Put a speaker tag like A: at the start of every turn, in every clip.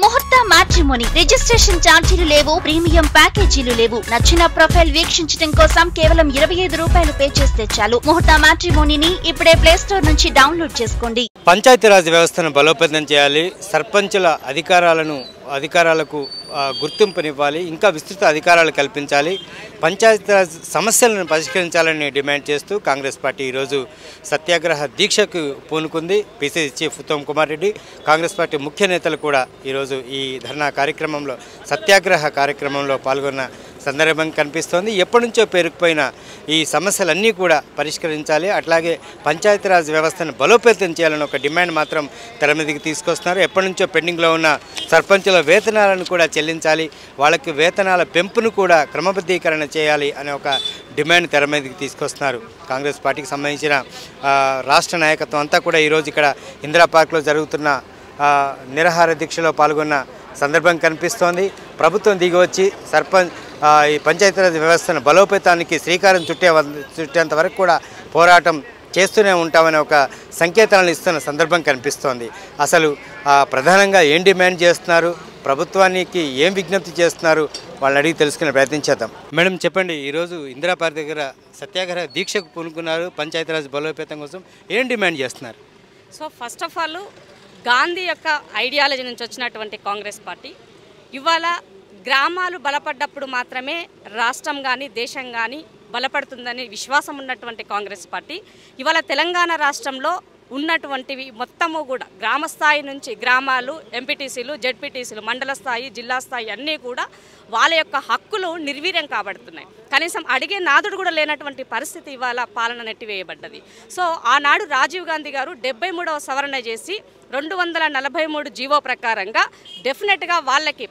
A: ముహూర్త matrimony registration ఛార్జీలు లేవు, ప్రీమియం ప్యాకేజీలు లేవు. నచ్చిన ప్రొఫైల్ వీక్షించడం కోసం కేవలం 25 రూపాయలు పే చేస్తే చాలు. ముహూర్త మ్యాట్రిమోనీని ఇప్పుడే ప్లే స్టోర్ నుంచి డౌన్లోడ్ చేసుకోండి.
B: పంచాయతీరాజ్ వ్యవస్థను బలోపేతం చేయాలి, సర్పంచుల అధికారాలకు గుర్తింపునివ్వాలి, ఇంకా విస్తృత అధికారాలు కల్పించాలి, పంచాయతీరాజ్ సమస్యలను పరిష్కరించాలని డిమాండ్ చేస్తూ కాంగ్రెస్ పార్టీ ఈరోజు సత్యాగ్రహ దీక్షకు పూనుకుంది. PCC chief Uttam Kumar Reddy, Congress party ముఖ్య నేతలు కూడా ఈరోజు ఈ ధర్నా కార్యక్రమంలో సత్యాగ్రహ కార్యక్రమంలో పాల్గొన్న సందర్భం కనిపిస్తోంది. ఎప్పటి నుంచో పేరుకుపోయిన ఈ సమస్యలన్నీ కూడా పరిష్కరించాలి, అట్లాగే పంచాయతీరాజ్ వ్యవస్థను బలోపేతం చేయాలని ఒక డిమాండ్ మాత్రం తెర మీదకి తీసుకొస్తున్నారు. ఎప్పటి నుంచో పెండింగ్లో ఉన్న సర్పంచుల వేతనాలను కూడా చెల్లించాలి, వాళ్ళకి వేతనాల పెంపును కూడా క్రమబద్ధీకరణ చేయాలి అనే ఒక డిమాండ్ తెర మీదకి తీసుకొస్తున్నారు. కాంగ్రెస్ పార్టీకి సంబంధించిన రాష్ట్ర నాయకత్వం అంతా కూడా ఈరోజు ఇక్కడ ఇందిరా పార్క్లో జరుగుతున్న నిరాహార దీక్షలో పాల్గొన్న సందర్భం కనిపిస్తోంది. ప్రభుత్వం దిగివచ్చి ఈ పంచాయతీరాజ్ వ్యవస్థను బలోపేతానికి శ్రీకారం చుట్టేంత వరకు కూడా పోరాటం చేస్తూనే ఉంటామనే ఒక సంకేతాలను ఇస్తున్న సందర్భం కనిపిస్తోంది. అసలు ప్రధానంగా ఏం డిమాండ్ చేస్తున్నారు, ప్రభుత్వానికి ఏం విజ్ఞప్తి చేస్తున్నారు, వాళ్ళని అడిగి తెలుసుకునే ప్రయత్నం చేద్దాం. మేడం చెప్పండి, ఈరోజు ఇందిరా పార్క్ దగ్గర సత్యాగ్రహ దీక్షకు పూనుకున్నారు. పంచాయతీరాజ్ బలోపేతం కోసం ఏం డిమాండ్ చేస్తున్నారు?
C: So first of all Gandhi యొక్క ఐడియాలజీ నుంచి వచ్చినటువంటి కాంగ్రెస్ పార్టీ ఇవాళ గ్రామాలు బలపడ్డప్పుడు మాత్రమే రాష్ట్రం కానీ దేశం కానీ బలపడుతుందని విశ్వాసం ఉన్నటువంటి కాంగ్రెస్ పార్టీ ఇవాళ తెలంగాణ రాష్ట్రంలో ఉన్నటువంటివి మొత్తము కూడా గ్రామ స్థాయి నుంచి గ్రామాలు, ఎంపీటీసీలు, జెడ్పీటీసీలు, మండల స్థాయి, జిల్లా స్థాయి అన్నీ కూడా వాళ్ళ యొక్క హక్కులు నిర్వీర్యం కాబడుతున్నాయి. కనీసం అడిగే నాదుడు కూడా లేనటువంటి పరిస్థితి ఇవాళ పాలన నెట్టివేయబడ్డది. సో ఆనాడు రాజీవ్ గాంధీ గారు 73వ సవరణ చేసి 243 జీవో ప్రకారంగా డెఫినెట్గా వాళ్ళకి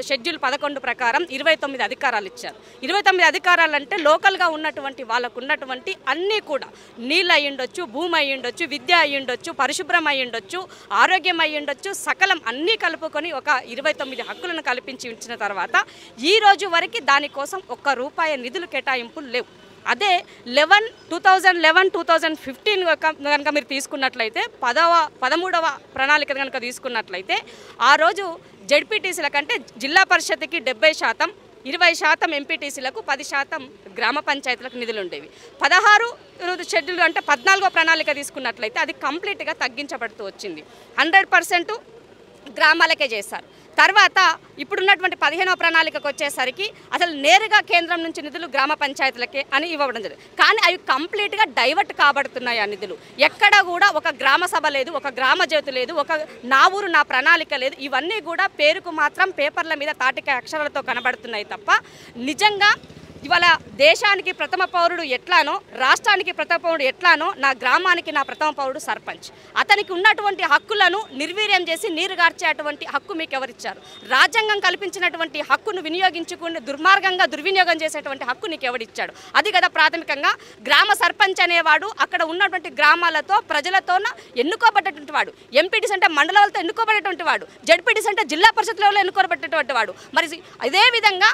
C: షెడ్యూల్ 11 ప్రకారం 29 అధికారాలు ఇచ్చారు. 29 అధికారాలు అంటే లోకల్గా ఉన్నటువంటి వాళ్ళకు ఉన్నటువంటి అన్నీ కూడా నీళ్ళు అయ్యుండొచ్చు, భూమి అయ్యుండొచ్చు, విద్య అయ్యుండొచ్చు, పరిశుభ్రం అయ్యుండొచ్చు, ఆరోగ్యం అయ్యుండొచ్చు, సకలం అన్నీ కలుపుకొని ఒక 29 హక్కులను కల్పించి ఇచ్చిన తర్వాత ఈ రోజు వరకు దానికోసం ₹1 నిధులు కేటాయింపులు లేవు. అదే 2011-2015 కనుక మీరు తీసుకున్నట్లయితే 13వ ప్రణాళిక కనుక తీసుకున్నట్లయితే ఆ రోజు జెడ్పీటీసీల కంటే జిల్లా పరిషత్కి 70%, 20% ఎంపీటీసీలకు, 10% గ్రామ పంచాయతీలకు నిధులు ఉండేవి. 16 షెడ్యూల్ అంటే 14వ ప్రణాళిక తీసుకున్నట్లయితే అది కంప్లీట్గా తగ్గించబడుతూ వచ్చింది. 100% గ్రామాలకే చేశారు. తర్వాత ఇప్పుడున్నటువంటి 15వ ప్రణాళికకు వచ్చేసరికి అసలు నేరుగా కేంద్రం నుంచి నిధులు గ్రామ పంచాయతీలకే అని ఇవ్వడం జరిగింది. కానీ అవి కంప్లీట్గా డైవర్ట్ కాబడుతున్నాయి. ఆ నిధులు ఎక్కడ కూడా ఒక గ్రామ సభ లేదు, ఒక గ్రామ జ్యోతి లేదు, ఒక నా ఊరు నా ప్రణాళిక లేదు. ఇవన్నీ కూడా పేరుకు మాత్రం పేపర్ల మీద తాటికాయ అక్షరాలతో కనబడుతున్నాయి తప్ప నిజంగా ఇవాళ దేశానికి ప్రథమ పౌరుడు ఎట్లానో, రాష్ట్రానికి ప్రథమ పౌరుడు ఎట్లానో, నా గ్రామానికి నా ప్రథమ పౌరుడు సర్పంచ్. అతనికి ఉన్నటువంటి హక్కులను నిర్వీర్యం చేసి నీరుగార్చేటువంటి హక్కు మీకు ఎవరిచ్చారు? రాజ్యాంగం కల్పించినటువంటి హక్కును వినియోగించుకుని దుర్మార్గంగా దుర్వినియోగం చేసేటువంటి హక్కు నీకు ఎవరిచ్చాడు? అది కదా ప్రాథమికంగా గ్రామ సర్పంచ్ అనేవాడు అక్కడ ఉన్నటువంటి గ్రామాలతో ప్రజలతో ఎన్నుకోబడ్డటువంటి వాడు. ఎంపీటీస్ అంటే మండలాలతో ఎన్నుకోబడేటువంటి వాడు, జెడ్పీటీస్ అంటే జిల్లా పరిషత్లలో ఎన్నుకోబడేటువంటి వాడు. మరి అదే విధంగా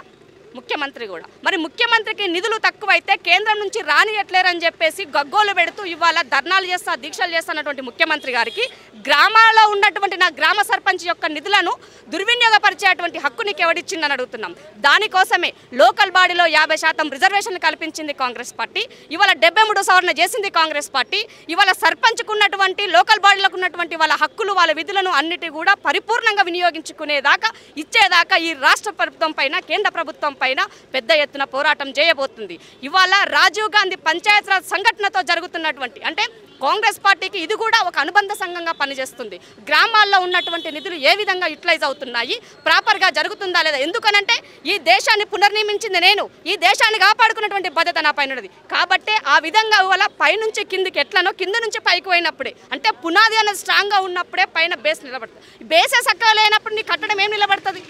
C: ముఖ్యమంత్రి కూడా, మరి ముఖ్యమంత్రికి నిధులు తక్కువైతే కేంద్రం నుంచి రానియట్లేరని చెప్పేసి గగ్గోలు పెడుతూ ఇవాళ ధర్నాలు చేస్తా, దీక్షలు చేస్తున్నటువంటి ముఖ్యమంత్రి గారికి గ్రామాల్లో ఉన్నటువంటి నా గ్రామ సర్పంచ్ యొక్క నిధులను దుర్వినియోగపరిచేటువంటి హక్కు నీకు ఎవడిచ్చిందని అడుగుతున్నాం. దానికోసమే లోకల్ బాడీలో 50% రిజర్వేషన్ కల్పించింది కాంగ్రెస్ పార్టీ. ఇవాళ 73 సవరణ చేసింది కాంగ్రెస్ పార్టీ. ఇవాళ సర్పంచ్కు ఉన్నటువంటి లోకల్ బాడీలకు ఉన్నటువంటి వాళ్ళ హక్కులు, వాళ్ళ విధులను అన్నిటి కూడా పరిపూర్ణంగా వినియోగించుకునేదాకా, ఇచ్చేదాకా ఈ రాష్ట్ర ప్రభుత్వం పైన, కేంద్ర ప్రభుత్వం పైన పెద్ద ఎత్తున పోరాటం చేయబోతుంది. ఇవాళ రాజీవ్ గాంధీ పంచాయతీరాజ్ సంఘటనతో జరుగుతున్నటువంటి అంటే కాంగ్రెస్ పార్టీకి ఇది కూడా ఒక అనుబంధ సంఘంగా పనిచేస్తుంది. గ్రామాల్లో ఉన్నటువంటి నిధులు ఏ విధంగా యూటిలైజ్ అవుతున్నాయి, ప్రాపర్గా జరుగుతుందా లేదా? ఎందుకనంటే ఈ దేశాన్ని పునర్నిర్మించింది నేను, ఈ దేశాన్ని కాపాడుకున్నటువంటి బాధ్యత నా పైన ఉన్నది. కాబట్టి ఆ విధంగా ఇవాళ పైనుంచి కిందికి ఎట్లనో కింద నుంచి పైకి పోయినప్పుడే, అంటే పునాది అనేది స్ట్రాంగ్గా ఉన్నప్పుడే పైన బేస్ నిలబడుతుంది. బేసే చక్కగా లేనప్పుడు నీ కట్టడం ఏం నిలబడుతుంది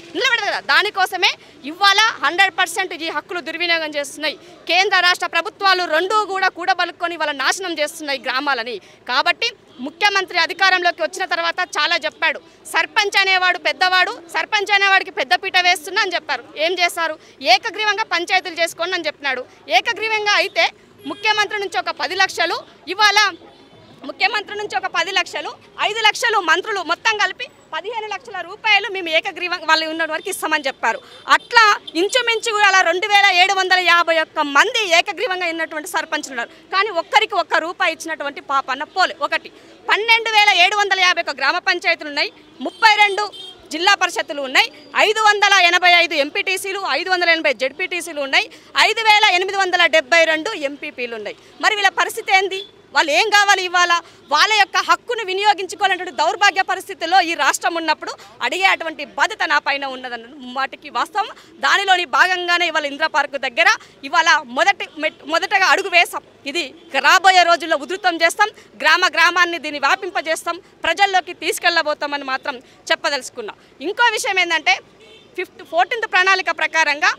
C: కదా. దానికోసమే ఇవాళ 100% ఈ హక్కులు దుర్వినియోగం చేస్తున్నాయి. కేంద్ర రాష్ట్ర ప్రభుత్వాలు రెండూ కూడా కూడబలుక్కొని వాళ్ళ నాశనం చేస్తున్నాయి గ్రామాలని. కాబట్టి ముఖ్యమంత్రి అధికారంలోకి వచ్చిన తర్వాత చాలా చెప్పాడు, సర్పంచ్ అనేవాడు పెద్దవాడు, సర్పంచ్ అనేవాడికి పెద్దపీట వేస్తున్నా అని చెప్పారు. ఏం చేశారు? ఏకగ్రీవంగా పంచాయతీలు చేసుకోండి అని చెప్పినాడు. ఏకగ్రీవంగా అయితే ముఖ్యమంత్రి నుంచి ఒక 10 లక్షలు, ఇవాళ ముఖ్యమంత్రి నుంచి ఒక 10 లక్షలు, 5 లక్షలు మంత్రులు, మొత్తం కలిపి 15 లక్షల రూపాయలు మేము ఏకగ్రీవం వాళ్ళు ఉన్న వరకు ఇస్తామని చెప్పారు. అట్లా ఇంచుమించు అలా 2751 మంది ఏకగ్రీవంగా ఉన్నటువంటి సర్పంచులు ఉన్నారు. కానీ ఒక్కరికి ₹1 ఇచ్చినటువంటి పాపన్న పోలే. ఒకటి 12751 గ్రామ పంచాయతీలు ఉన్నాయి, 32 జిల్లా పరిషత్తులు ఉన్నాయి, 585 ఎంపీటీసీలు, 580 జెడ్పీటీసీలు ఉన్నాయి, 5872 ఎంపీపీలు ఉన్నాయి. మరి వీళ్ళ పరిస్థితి ఏంది? వాళ్ళు ఏం కావాలి? ఇవాళ వాళ్ళ యొక్క హక్కును వినియోగించుకోవాలనేటువంటి దౌర్భాగ్య పరిస్థితుల్లో ఈ రాష్ట్రం ఉన్నప్పుడు అడిగేటువంటి బాధ్యత నా పైన ఉన్నదన్న మాటికి వాస్తవం. దానిలోని భాగంగానే ఇవాళ ఇందిరా పార్కు దగ్గర ఇవాళ మొదటగా అడుగు వేసాం. ఇది రాబోయే రోజుల్లో ఉధృతం చేస్తాం, గ్రామాన్ని దీన్ని వ్యాపింపజేస్తాం, ప్రజల్లోకి తీసుకెళ్లబోతామని మాత్రం చెప్పదలుచుకున్నాం. ఇంకో విషయం ఏంటంటే 14th ప్రణాళిక ప్రకారంగా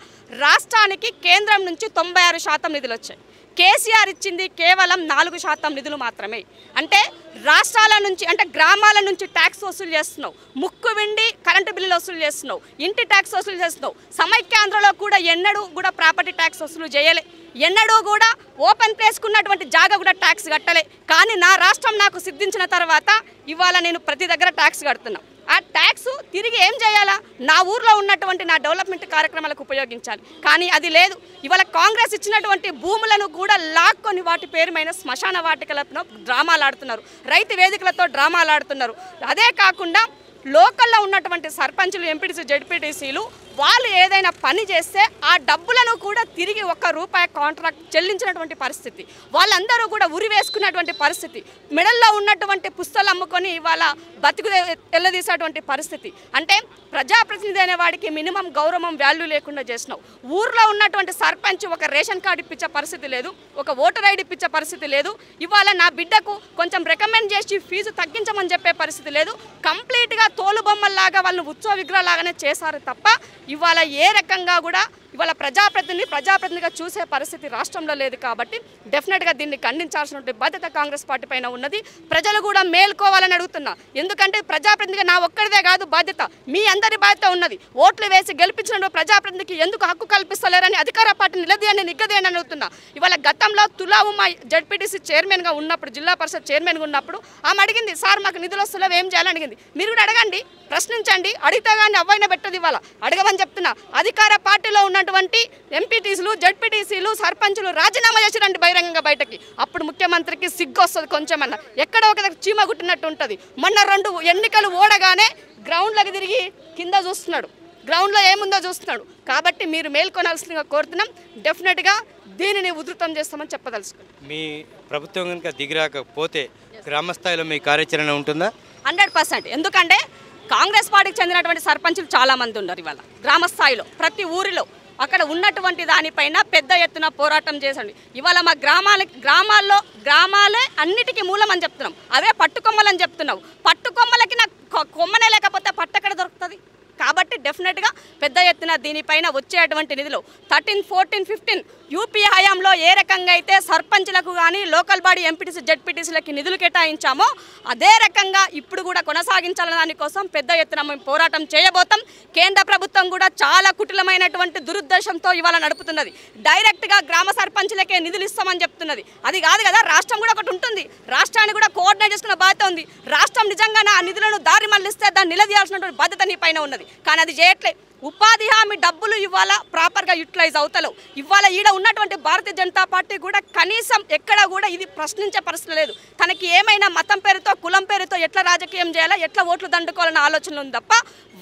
C: రాష్ట్రానికి కేంద్రం నుంచి 96% నిధులు వచ్చాయి. కేసీఆర్ ఇచ్చింది కేవలం 4% నిధులు మాత్రమే. అంటే రాష్ట్రాల నుంచి, అంటే గ్రామాల నుంచి ట్యాక్స్ వసూలు చేస్తున్నావు, ముక్కు విండి కరెంటు బిల్లులు వసూలు చేస్తున్నావు, ఇంటి ట్యాక్స్ వసూలు చేస్తున్నావు. సమైక్యాంధ్రలో కూడా ఎన్నడూ కూడా ప్రాపర్టీ ట్యాక్స్ వసూలు చేయలే, ఎన్నడూ కూడా ఓపెన్ ప్లేస్కు ఉన్నటువంటి జాగా కూడా ట్యాక్స్ కట్టలే. కానీ నా రాష్ట్రం నాకు సిద్ధించిన తర్వాత ఇవాళ నేను ప్రతి దగ్గర ట్యాక్స్ కడుతున్నా. ఆ ట్యాక్స్ తిరిగి ఏం చేయాలా? నా ఊర్లో ఉన్నటువంటి నా డెవలప్మెంట్ కార్యక్రమాలకు ఉపయోగించాలి. కానీ అది లేదు. ఇవాళ కాంగ్రెస్ ఇచ్చినటువంటి భూములను కూడా లాక్కొని వాటి పేరుమైన శ్మశాన వాటికలతో డ్రామాలు ఆడుతున్నారు, రైతు వేదికలతో డ్రామాలు ఆడుతున్నారు. అదే కాకుండా లోకల్లో ఉన్నటువంటి సర్పంచులు, ఎంపీటీసీ, జెడ్పీటీసీలు వాళ్ళు ఏదైనా పని చేస్తే ఆ డబ్బులను కూడా తిరిగి ₹1 కాంట్రాక్ట్ చెల్లించినటువంటి పరిస్థితి, వాళ్ళందరూ కూడా ఉరి వేసుకున్నటువంటి పరిస్థితి, మెడల్లో ఉన్నటువంటి పుస్తలు అమ్ముకొని ఇవాళ బతుకు తెల్లదీసేటువంటి పరిస్థితి. అంటే ప్రజాప్రతినిధి అనే వాడికి మినిమం గౌరవం, వాల్యూ లేకుండా చేసినావు. ఊర్లో ఉన్నటువంటి సర్పంచ్ ఒక రేషన్ కార్డు ఇప్పించే పరిస్థితి లేదు, ఒక ఓటర్ ఐడి ఇప్పించే పరిస్థితి లేదు. ఇవాళ నా బిడ్డకు కొంచెం రికమెండ్ చేసి ఫీజు తగ్గించమని చెప్పే పరిస్థితి లేదు. కంప్లీట్గా తోలుబొమ్మల్లాగా వాళ్ళని ఉత్సవ విగ్రహాలాగానే చేశారు తప్ప ఇవాళ ఏ రకంగా కూడా ఇవాళ ప్రజాప్రతినిధిగా చూసే పరిస్థితి రాష్ట్రంలో లేదు. కాబట్టి డెఫినెట్గా దీన్ని ఖండించాల్సినటువంటి బాధ్యత కాంగ్రెస్ పార్టీ పైన ఉన్నది. ప్రజలు కూడా మేల్కోవాలని అడుగుతున్నా. ఎందుకంటే ప్రజాప్రతినిధిగా నా ఒక్కడిదే కాదు బాధ్యత, మీ అందరి బాధ్యత ఉన్నది. ఓట్లు వేసి గెలిపించిన ప్రజాప్రతినిధికి ఎందుకు హక్కు కల్పిస్తలేరని అధికార పార్టీ నిలదీయండి, నిగ్గదీయండి అని అడుగుతున్నా. ఇవాళ గతంలో తులా ఉమా జెడ్పీటీసీ చైర్మన్గా ఉన్నప్పుడు, జిల్లా పరిషత్ చైర్మన్గా ఉన్నప్పుడు ఆమె అడిగింది, సార్ మాకు నిధులు వస్తలేవు ఏం చేయాలని అడిగింది. మీరు కూడా అడగండి, ప్రశ్నించండి, అడిగితే కానీ అవ్వైనా పెట్టదు. ఇవాళ అడగమని చెప్తున్నా. అధికార పార్టీలో ఉన్నటువంటి ఎంపీటీసీలు, జెడ్పీటీసీలు, సర్పంచులు రాజీనామా చేసిరండి బహిరంగంగా బయటకి. అప్పుడు ముఖ్యమంత్రికి సిగ్గు వస్తుంది కొంచెమన్నా, ఎక్కడో ఒక చీమ గుట్టినట్టు ఉంటుంది. మొన్న 2 ఎన్నికలు ఓడగానే గ్రౌండ్లోకి తిరిగి కింద చూస్తున్నాడు, గ్రౌండ్లో ఏముందో చూస్తున్నాడు. కాబట్టి మీరు మేల్కొనాల్సిందిగా కోరుతున్నాం. డెఫినెట్గా దీనిని ఉధృతం చేస్తామని చెప్పదలుచుకున్నాం.
B: మీ ప్రభుత్వం కనుక దిగిరాకపోతే గ్రామ స్థాయిలో మీ కార్యాచరణ ఉంటుందా?
C: 100%. ఎందుకంటే కాంగ్రెస్ పార్టీకి చెందినటువంటి సర్పంచులు చాలామంది ఉన్నారు. ఇవాళ గ్రామ స్థాయిలో ప్రతి ఊరిలో అక్కడ ఉన్నటువంటి దానిపైన పెద్ద ఎత్తున పోరాటం చేసండి. ఇవాళ మా గ్రామాలే అన్నిటికీ మూలం అని చెప్తున్నాం, అవే పట్టుకొమ్మలని చెప్తున్నావు. పట్టుకొమ్మలకి నాకు కొమ్మనే లేకపోతే పట్టెక్కడ దొరుకుతుంది? కాబట్టి డెఫినెట్గా పెద్ద ఎత్తున దీనిపైన వచ్చేటువంటి నిధులు 13, 14, 15 యూపీ హయాంలో ఏ రకంగా అయితే సర్పంచ్లకు కానీ లోకల్ బాడీ ఎంపీటీసీ, జెడ్పీటీసీలకి నిధులు కేటాయించామో అదే రకంగా ఇప్పుడు కూడా కొనసాగించాలనే దానికోసం పెద్ద ఎత్తున మేము పోరాటం చేయబోతాం. కేంద్ర ప్రభుత్వం కూడా చాలా కుటిలమైనటువంటి దురుద్దేశంతో ఇవాళ నడుపుతున్నది. డైరెక్ట్గా గ్రామ సర్పంచ్లకే నిధులు ఇస్తామని చెప్తున్నది. అది కాదు కదా, రాష్ట్రం కూడా ఒకటి ఉంటుంది, రాష్ట్రాన్ని కూడా కోఆర్డినేట్ చేసుకున్న బాధ్యత ఉంది. రాష్ట్రం నిజంగా ఆ నిధులను దారి మళ్లిస్తే దాన్ని నిలదీయాల్సినటువంటి బాధ్యత నీ పైన ఉన్నది. కానీ అది చేయట్లే. ఉపాధి హామీ డబ్బులు ఇవాళ ప్రాపర్గా యూటిలైజ్ అవుతలేవు. ఇవాళ ఈడ ఉన్నటువంటి భారతీయ జనతా పార్టీ కూడా కనీసం ఎక్కడ కూడా ఇది ప్రశ్నించే పరిస్థితి లేదు. తనకి ఏమైనా మతం పేరుతో, కులం పేరుతో ఎట్లా రాజకీయం చేయాలా, ఎట్లా ఓట్లు దండుకోవాలన్న ఆలోచన ఉంది తప్ప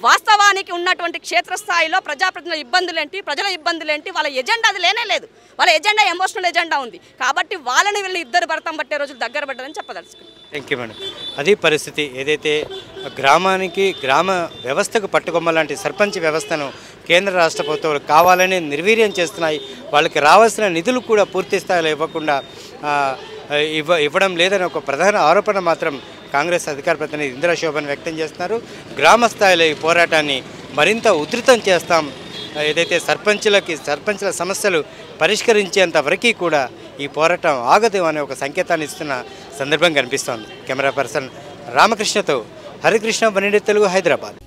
C: వాస్తవానికి ఉన్నటువంటి క్షేత్రస్థాయిలో ప్రజాప్రతినిధుల ఇబ్బందులేంటి, ప్రజల ఇబ్బందులేంటి, వాళ్ళ ఎజెండా అది లేనే లేదు. వాళ్ళ ఎజెండా ఎమోషనల్ ఎజెండా ఉంది. కాబట్టి వాళ్ళని వీళ్ళు ఇద్దరు భర్తం పట్టే రోజులు దగ్గర పడ్డదని చెప్పదలుచుకుంటారు.
B: Thank you madam. అది పరిస్థితి. ఏదైతే గ్రామానికి, గ్రామ వ్యవస్థకు పట్టుకొమ్మ లాంటి సర్పంచ్ వ్యవస్థను కేంద్ర రాష్ట్ర ప్రభుత్వాలు కావాలని నిర్వీర్యం చేస్తున్నాయి. వాళ్ళకి రావాల్సిన నిధులు కూడా పూర్తి స్థాయిలో ఇవ్వకుండా ఇవ్వడం లేదని ఒక ప్రధాన ఆరోపణ మాత్రం కాంగ్రెస్ అధికార ప్రతినిధి ఇందిరా శోభన్ వ్యక్తం చేస్తున్నారు. గ్రామ స్థాయిలో ఈ పోరాటాన్ని మరింత ఉధృతం చేస్తాం. ఏదైతే సర్పంచుల సమస్యలు పరిష్కరించేంత వరకు కూడా ఈ పోరాటం ఆగదు అనే ఒక సంకేతాన్ని ఇస్తున్న సందర్భం కనిపిస్తోంది. కెమెరా పర్సన్ రామకృష్ణతో హరికృష్ణ, వనిండి తెలుగు, హైదరాబాద్.